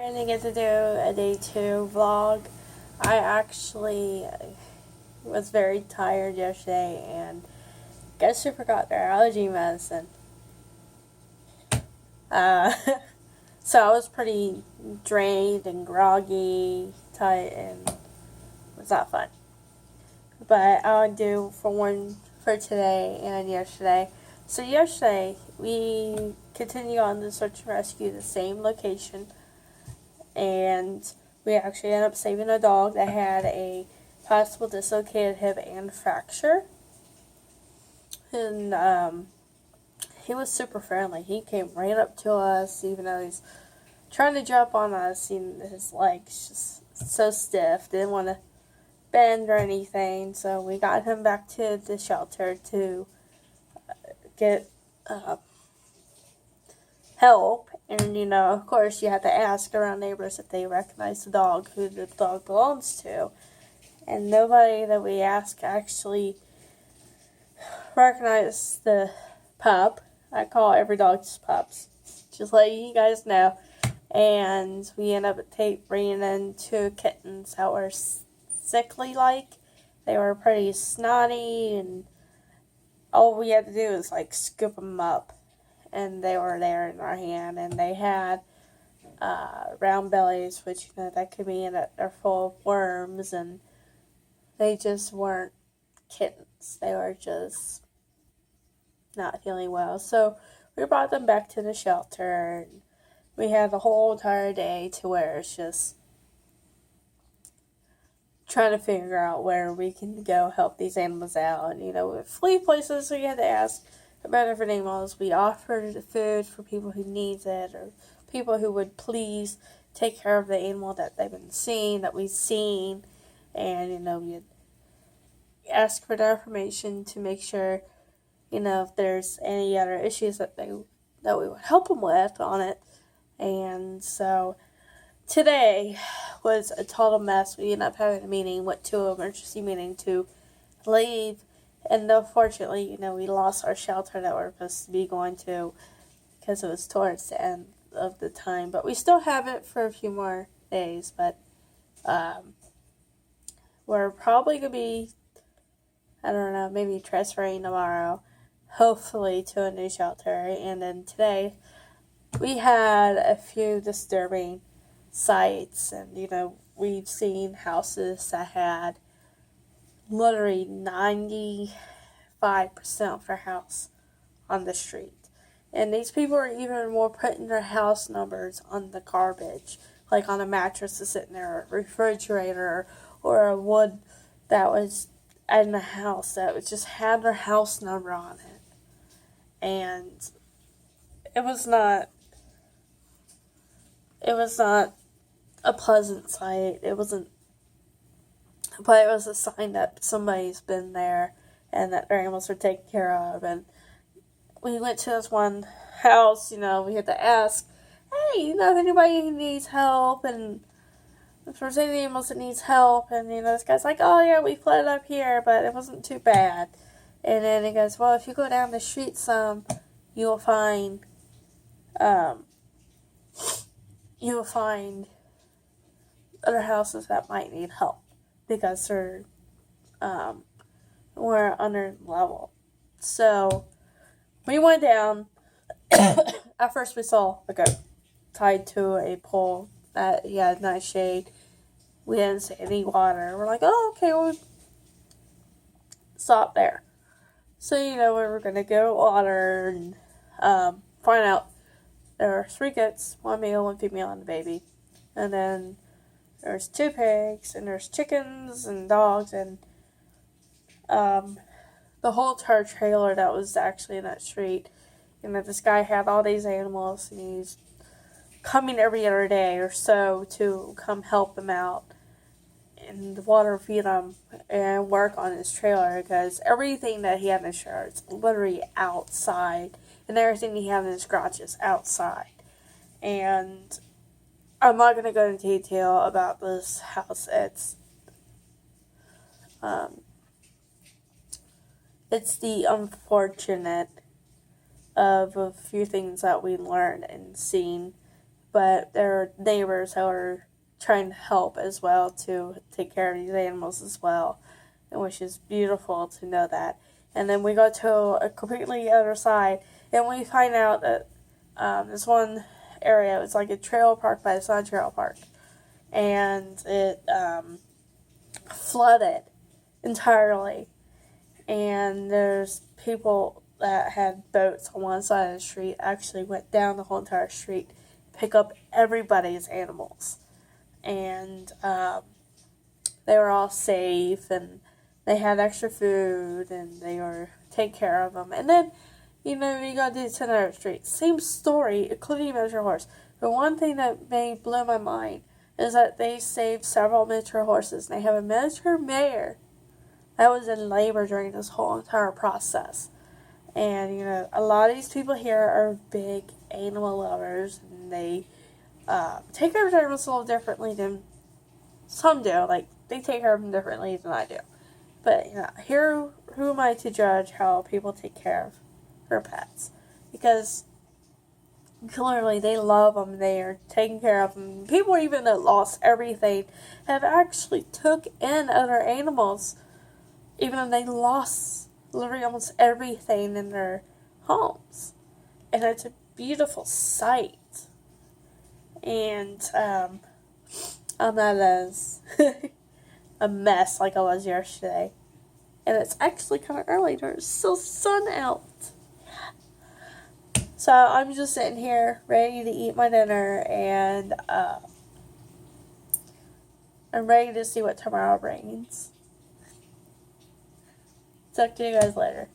I didn't get to do a day 2 vlog. I actually was very tired yesterday and guess who forgot their allergy medicine? Uh, so I was pretty drained and groggy, tight, and it was not fun. But I'll do for today and yesterday. So yesterday we continued on the search and rescue, the same location, and we actually ended up saving a dog that had a possible dislocated hip and fracture. And he was super friendly. He came right up to us, even though he's trying to jump on us. His legs just so stiff, didn't want to bend or anything. So we got him back to the shelter to get help. And, of course, you have to ask around neighbors if they recognize the dog, who the dog belongs to. And nobody that we asked actually recognized the pup. I call every dog just pups, just letting you guys know. And we ended up bringing in 2 kittens that were sickly-like. They were pretty snotty, and all we had to do was, scoop them up. And they were there in our hand, and they had round bellies, which, that could mean that they're full of worms, and they just weren't kittens. They were just not feeling well. So we brought them back to the shelter, and we had the whole entire day to where it's just trying to figure out where we can go help these animals out. And, with flea places, we had to ask about different animals. We offered food for people who needs it, or people who would please take care of the animal that they've been seeing, that we've seen. And, we'd ask for their information to make sure, if there's any other issues that we would help them with on it. And so today was a total mess. We ended up having a meeting, went to an emergency meeting to leave. And unfortunately, we lost our shelter that we're supposed to be going to because it was towards the end of the time. But we still have it for a few more days. But we're probably going to be, I don't know, maybe transferring tomorrow, hopefully, to a new shelter. And then today, we had a few disturbing sights. And, we've seen houses that had literally 95% of their house on the street. And these people are even more putting their house numbers on the garbage, like on a mattress that's sitting there, a refrigerator, or a wood that was in the house that just had their house number on it. And it was not a pleasant sight. It wasn't, but it was a sign that somebody's been there and that their animals are taken care of. And we went to this one house, we had to ask, hey, if anybody who needs help, and if there's any animals that needs help. And, this guy's like, oh, yeah, we flooded up here, but it wasn't too bad. And then he goes, well, if you go down the street some, you'll find other houses that might need help, because they're were under level. So we went down. At first we saw a goat tied to a pole that he had nice shade. We didn't see any water. We're like, oh, okay, we'll stop there. So, we were going to go water and find out there are 3 goats, 1 male, 1 female, and a baby. And then there's 2 pigs, and there's chickens and dogs, and the whole entire trailer that was actually in that street. This guy had all these animals, and he's coming every other day or so to come help them out and water feed them and work on his trailer, because everything that he had in his trailer is literally outside, and everything he had in his garage is outside. And I'm not going to go into detail about this house. It's the unfortunate of a few things that we learned and seen but their neighbors who are trying to help as well to take care of these animals as well, and which is beautiful to know that. And then we go to a completely other side, and we find out that this one area was like a trail park, but it's not a trail park, and it flooded entirely. And there's people that had boats on one side of the street actually went down the whole entire street to pick up everybody's animals. And they were all safe, and they had extra food, and they were taking care of them. And then, you go to the center of the street. Same story, including a miniature horse. The one thing that blew my mind is that they saved several miniature horses. They have a miniature mare that was in labor during this whole entire process. And, a lot of these people here are big animal lovers, and they take care of their animals a little differently than some do. Like, they take care of them differently than I do. But, who am I to judge how people take care of their pets? Because clearly they love them, they are taking care of them. People even that lost everything have actually took in other animals, even though they lost literally almost everything in their homes. And it's a beautiful sight. And I'm not as a mess like I was yesterday. And it's actually kind of early. There's still sun out. So I'm just sitting here ready to eat my dinner, and I'm ready to see what tomorrow brings. Talk to you guys later.